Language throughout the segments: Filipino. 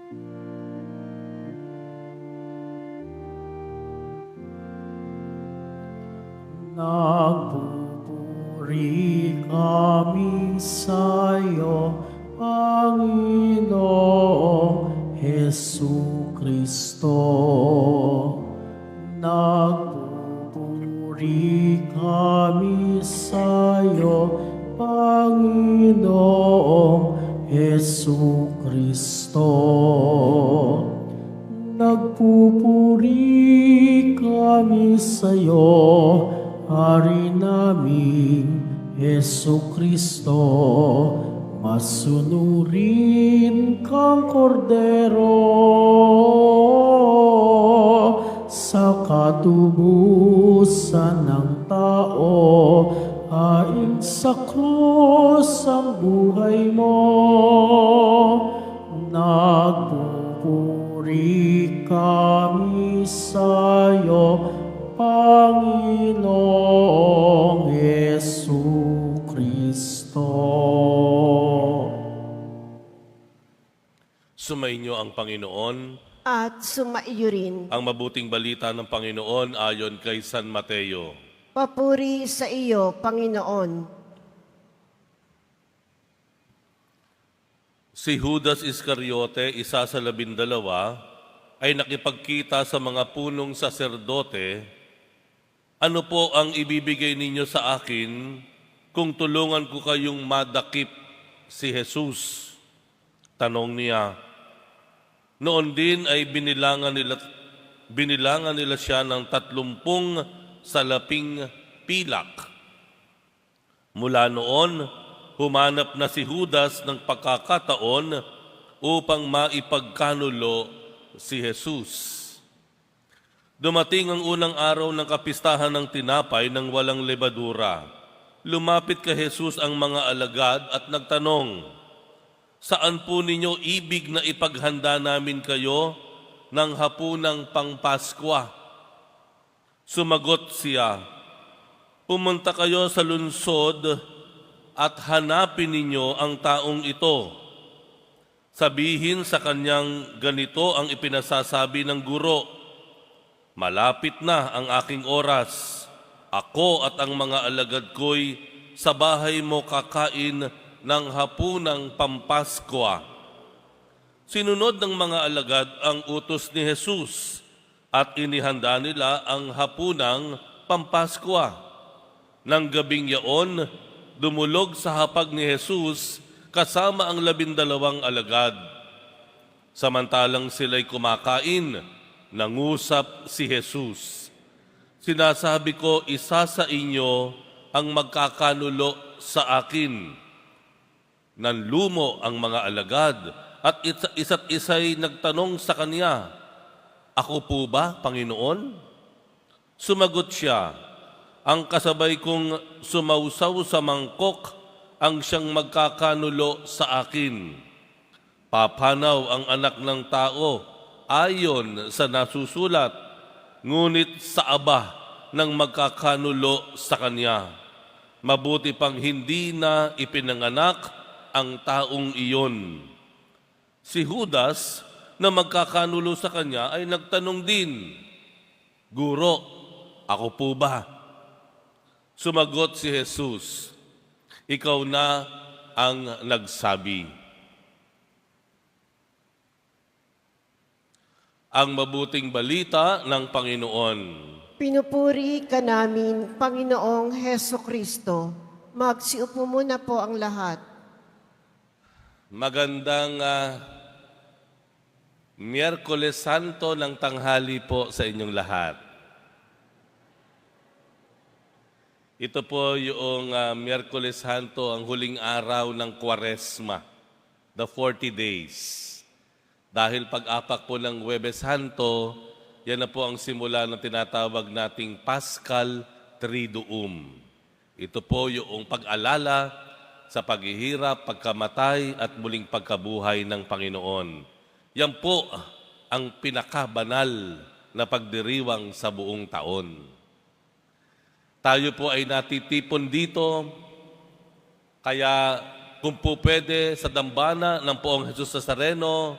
Nagpupuri kami sa'yo, Panginoong Jesucristo. Nagpupuri kami sa'yo, Panginoong Jesucristo. Nagpupuri kami sa'yo, Hari naming Jesucristo. Masunurin kang kordero sa katubusan ng tao, haing sa krus ang buhay mo. Nagpupuri kami sa'yo, Panginoong Jesucristo. Sumainyo ang Panginoon. At sumaiyo rin. Ang mabuting balita ng Panginoon ayon kay San Mateo. Papuri sa iyo, Panginoon. Si Judas Iscariote, isa sa 12, ay nakipagkita sa mga punong saserdote, "Ano po ang ibibigay ninyo sa akin kung tulungan ko kayong madakip si Jesus?" Tanong niya. Noon din ay binilangan nila siya ng 30 salaping pilak. Mula noon, humanap na si Judas ng pagkakataon upang maipagkanulo si Jesus. Dumating ang unang araw ng kapistahan ng tinapay ng walang lebadura. Lumapit kay Jesus ang mga alagad at nagtanong, "Saan po ninyo ibig na ipaghanda namin kayo ng hapunang pangpaskwa?" Sumagot siya, "Pumunta kayo sa lungsod at hanapin ninyo ang taong ito. Sabihin sa kanyang, ganito ang ipinasasabi ng guro, malapit na ang aking oras. Ako at ang mga alagad ko'y sa bahay mo kakain ng hapunang pampaskwa." Sinunod ng mga alagad ang utos ni Jesus at inihanda nila ang hapunang pampaskwa. Nang gabing yaon, dumulog sa hapag ni Jesus kasama ang 12 alagad. Samantalang sila'y kumakain, nangusap si Jesus, "Sinasabi ko, isa sa inyo ang magkakanulo sa akin." Nanlumo ang mga alagad at isa't isa'y nagtanong sa kanya, "Ako po ba, Panginoon?" Sumagot siya, "Ang kasabay kong sumausaw sa mangkok ang siyang magkakanulo sa akin. Papanaw ang anak ng tao ayon sa nasusulat, ngunit sa aba ng magkakanulo sa kanya. Mabuti pang hindi na ipinanganak ang taong iyon." Si Judas na magkakanulo sa kanya ay nagtanong din, "Guro, ako po ba?" Sumagot si Jesus, "Ikaw na ang nagsabi." Ang mabuting balita ng Panginoon. Pinupuri ka namin, Panginoong Hesukristo. Magsiupo muna po ang lahat. Magandang Miyerkules Santo ng tanghali po sa inyong lahat. Ito po yung Miyerkules Santo, ang huling araw ng Kwaresma, the 40 days. Dahil pag-apak po ng Huwebes Santo, yan na po ang simula ng tinatawag nating Paschal Triduum. Ito po yung pag-alala sa paghihirap, pagkamatay at muling pagkabuhay ng Panginoon. Yan po ang pinakabanal na pagdiriwang sa buong taon. Tayo po ay natitipon dito, kaya kung po pwede sa dambana ng Poong Jesus Nazareno,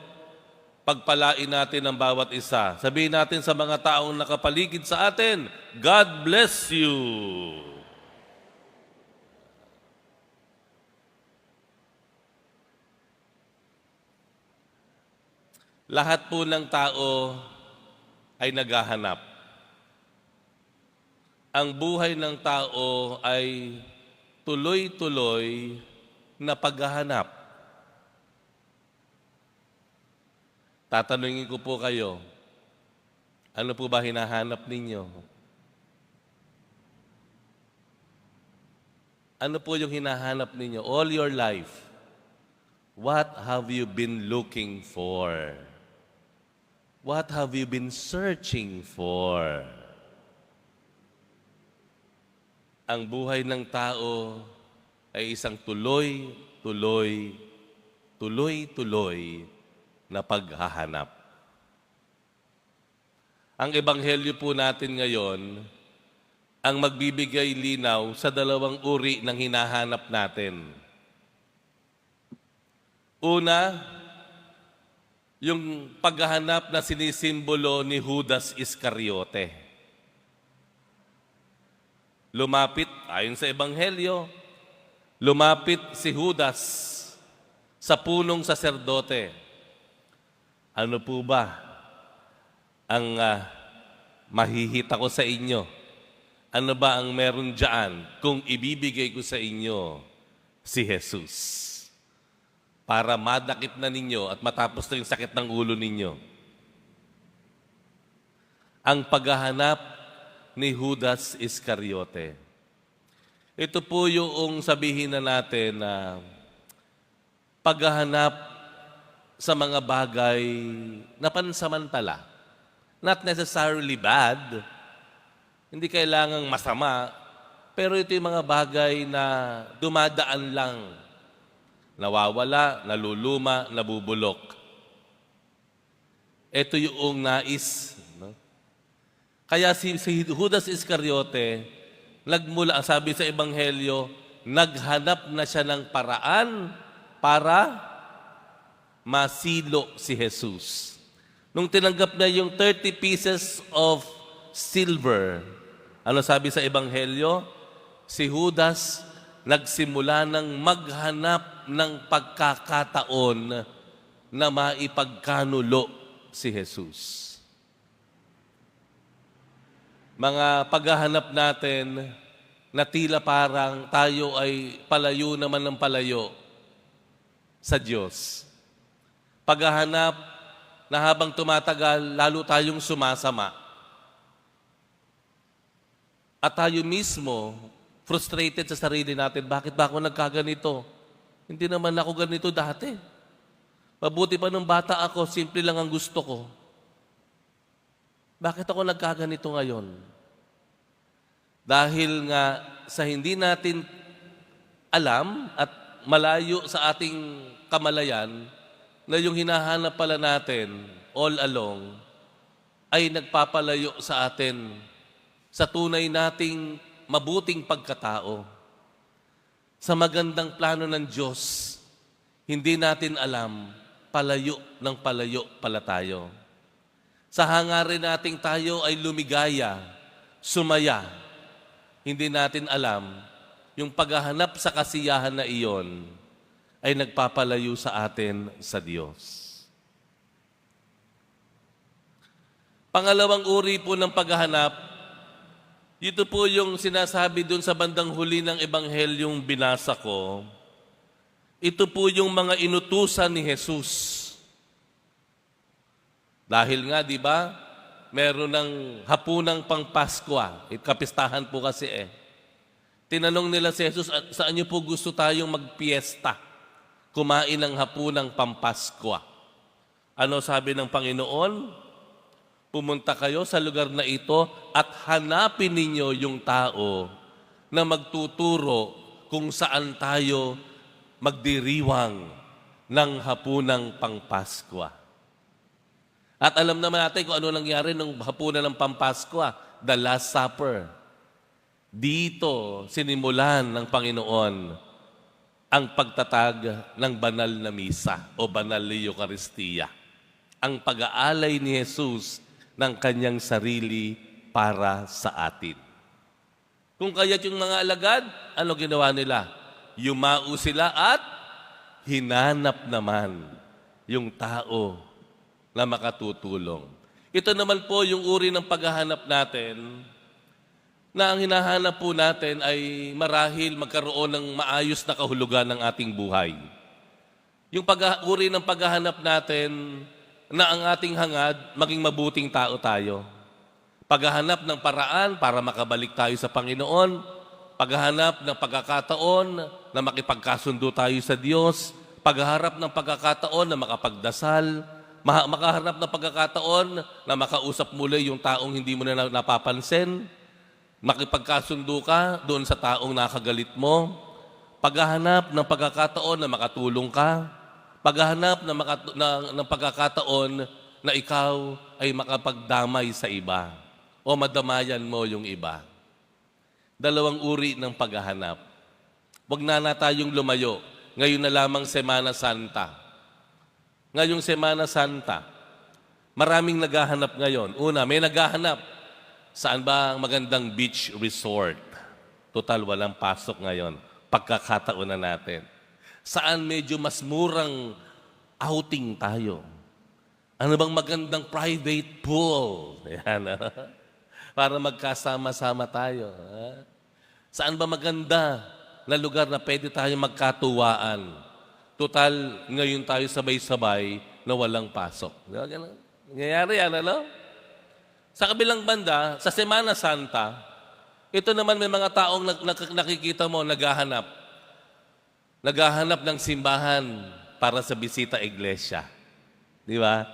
Pagpalain natin ang bawat isa. Sabihin natin sa mga taong nakapaligid sa atin, God bless you. Lahat po ng tao ay naghahanap. Ang buhay ng tao ay tuloy-tuloy na paghahanap. Tatanungin ko po kayo, ano po ba hinahanap ninyo? Ano po yung hinahanap ninyo all your life? What have you been looking for? What have you been searching for? Ang buhay ng tao ay isang tuloy-tuloy na paghahanap. Ang ebanghelyo po natin ngayon ang magbibigay linaw sa dalawang uri ng hinahanap natin. Una, yung paghahanap na sinisimbolo ni Judas Iscariote. Lumapit, ayon sa ebanghelyo, lumapit si Judas sa punong saserdote. Ano po ba ang mahihita ko sa inyo? Ano ba ang meron dyan kung ibibigay ko sa inyo si Jesus? Para madakip na ninyo at matapos na yung sakit ng ulo ninyo. Ang paghahanap ni Judas Iscariote. Ito po yung sabihin na natin na paghahanap sa mga bagay na pansamantala. Not necessarily bad. Hindi kailangang masama. Pero ito yung mga bagay na dumadaan lang. Nawawala, naluluma, nabubulok. Ito yung nais. No? Kaya si Judas Iscariote, nagmula, sabi sa Ebanghelyo, naghanap na siya ng paraan para masilo si Jesus. Nung tinanggap na yung 30 pieces of silver, ano sabi sa Ebanghelyo? Si Judas nagsimula ng maghanap ng pagkakataon na maipagkanulo si Jesus. Mga paghahanap natin na tila parang tayo ay palayo naman ng palayo sa Diyos. Paghahanap na habang tumatagal, lalo tayong sumasama. At tayo mismo, frustrated sa sarili natin, bakit ba ako nagkaganito? Hindi naman ako ganito dati. Mabuti pa nung bata ako, simple lang ang gusto ko. Bakit ako nagkaganito ngayon? Dahil nga sa hindi natin alam at malayo sa ating kamalayan, na yung hinahanap pala natin all along ay nagpapalayo sa atin sa tunay nating mabuting pagkatao. Sa magandang plano ng Diyos, hindi natin alam, palayo ng palayo pala tayo. Sa hangarin nating tayo ay lumigaya, sumaya, hindi natin alam, yung paghahanap sa kasiyahan na iyon ay nagpapalayo sa atin sa Diyos. Pangalawang uri po ng paghahanap, ito po yung sinasabi dun sa bandang huli ng Ebanghelyong binasa ko. Ito po yung mga inutusan ni Jesus. Dahil nga, di ba, meron ng hapunang pangpaskwa. Kapistahan po kasi Tinanong nila si Jesus, saan niyo po gusto tayong magpiesta? Kumain ng hapunang pampaskwa. Ano sabi ng Panginoon? Pumunta kayo sa lugar na ito at hanapin ninyo yung tao na magtuturo kung saan tayo magdiriwang ng hapunang pangpaskwa. At alam naman natin kung ano nangyari ng hapunan ng pampaskwa, the Last Supper. Dito sinimulan ng Panginoon ang pagtatag ng banal na misa o banal na Eucharistia. ang pag-aalay ni Jesus ng kanyang sarili para sa atin. Kung kaya't yung mga alagad, ano ginawa nila? Yumao sila at hinanap naman yung tao na makatutulong. Ito naman po yung uri ng paghahanap natin na ang hinahanap po natin ay marahil magkaroon ng maayos na kahulugan ng ating buhay. Yung uri ng paghahanap natin na ang ating hangad, maging mabuting tao tayo. Paghahanap ng paraan para makabalik tayo sa Panginoon, paghahanap ng pagkakataon na makipagkasundo tayo sa Diyos, paghaharap ng pagkakataon na makapagdasal, makaharap ng pagkakataon na makausap muli yung taong hindi mo na napapansin, makipagkasundo ka doon sa taong nakagalit mo, paghahanap ng pagkakataon na makatulong ka, paghahanap ng pagkakataon na ikaw ay makapagdamay sa iba o madamayan mo yung iba. Dalawang uri ng paghahanap. Huwag na tayong lumayo. Ngayon na lamang Semana Santa. Ngayong Semana Santa, maraming naghahanap ngayon. Una, may naghahanap. Saan ba ang magandang beach resort? Total, walang pasok ngayon. Pagkakataon na natin. Saan medyo mas murang outing tayo? Ano bang magandang private pool? Yan, para magkasama-sama tayo. Saan ba maganda na lugar na pwede tayo magkatuwaan? Total, ngayon tayo sabay-sabay na walang pasok. Nangyayari yan, ano? Sa kabilang banda, sa Semana Santa, ito naman may mga taong nakikita mo, naghahanap. Naghahanap ng simbahan para sa bisita iglesia. Di ba?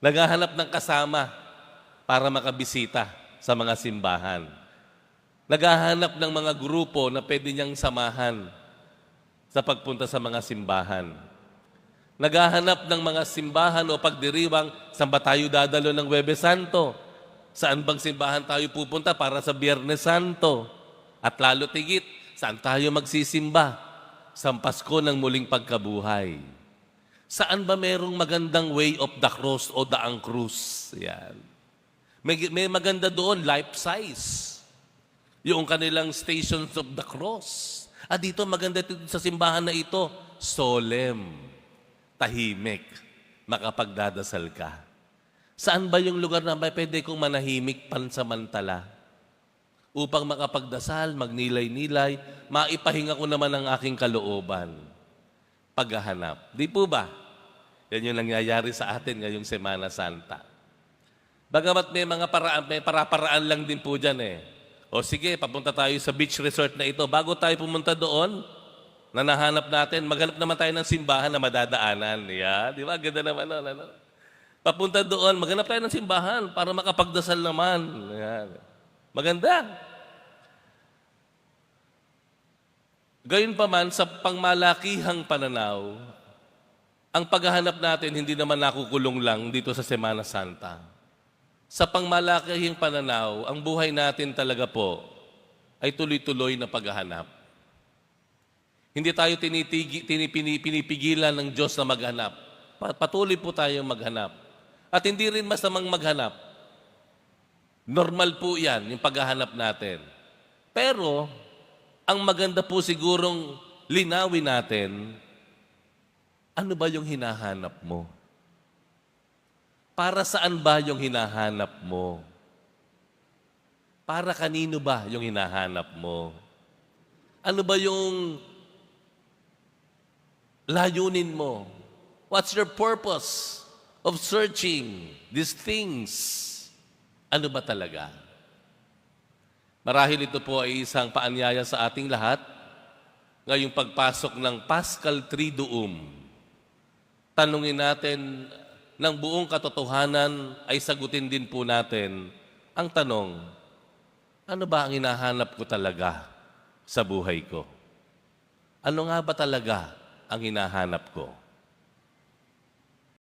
Naghahanap ng kasama para makabisita sa mga simbahan. Naghahanap ng mga grupo na pwede niyang samahan sa pagpunta sa mga simbahan. Naghahanap ng mga simbahan o pagdiriwang, saan ba tayo dadalo ng Huwebes Santo? Saan bang simbahan tayo pupunta para sa Biyernes Santo? At lalo tigit, saan tayo magsisimba? Sa Pasko ng muling pagkabuhay. Saan ba merong magandang way of the cross o daang krus? Yan. May maganda doon, life size. Yung kanilang stations of the cross. Dito maganda dito sa simbahan na ito, solemn, tahimik, makapagdadasal ka. Saan ba yung lugar na pwede kong manahimik pansamantala? Upang makapagdasal, magnilay-nilay, maipahinga ko naman ang aking kalooban. Paghahanap. Di po ba? Yan yung nangyayari sa atin ngayong Semana Santa. Bagamat may mga para-paraan lang din po dyan eh. O sige, papunta tayo sa beach resort na ito. Bago tayo pumunta doon, na nahanap natin, maghanap naman tayo ng simbahan na madadaanan. Yeah, di ba? Ganda naman. Ano? Papunta doon, maghanap tayo ng simbahan para makapagdasal naman. Yan. Maganda. Gayunpaman, sa pangmalakihang pananaw, ang paghahanap natin hindi naman nakukulong lang dito sa Semana Santa. Sa pangmalakihang pananaw, ang buhay natin talaga po ay tuloy-tuloy na paghahanap. Hindi tayo pinipigilan ng Diyos na maghanap. Patuloy po tayong maghanap. At hindi rin masamang maghanap. Normal po yan, yung paghahanap natin. Pero, ang maganda po sigurong linawin natin, ano ba yung hinahanap mo? Para saan ba yung hinahanap mo? Para kanino ba yung hinahanap mo? Ano ba yung layunin mo? What's your purpose of searching these things? Ano ba talaga? Marahil ito po ay isang paanyaya sa ating lahat ngayong pagpasok ng Paschal Triduum. Tanungin natin ng buong katotohanan ay sagutin din po natin ang tanong, ano ba ang hinahanap ko talaga sa buhay ko? Ano nga ba talaga ang hinahanap ko?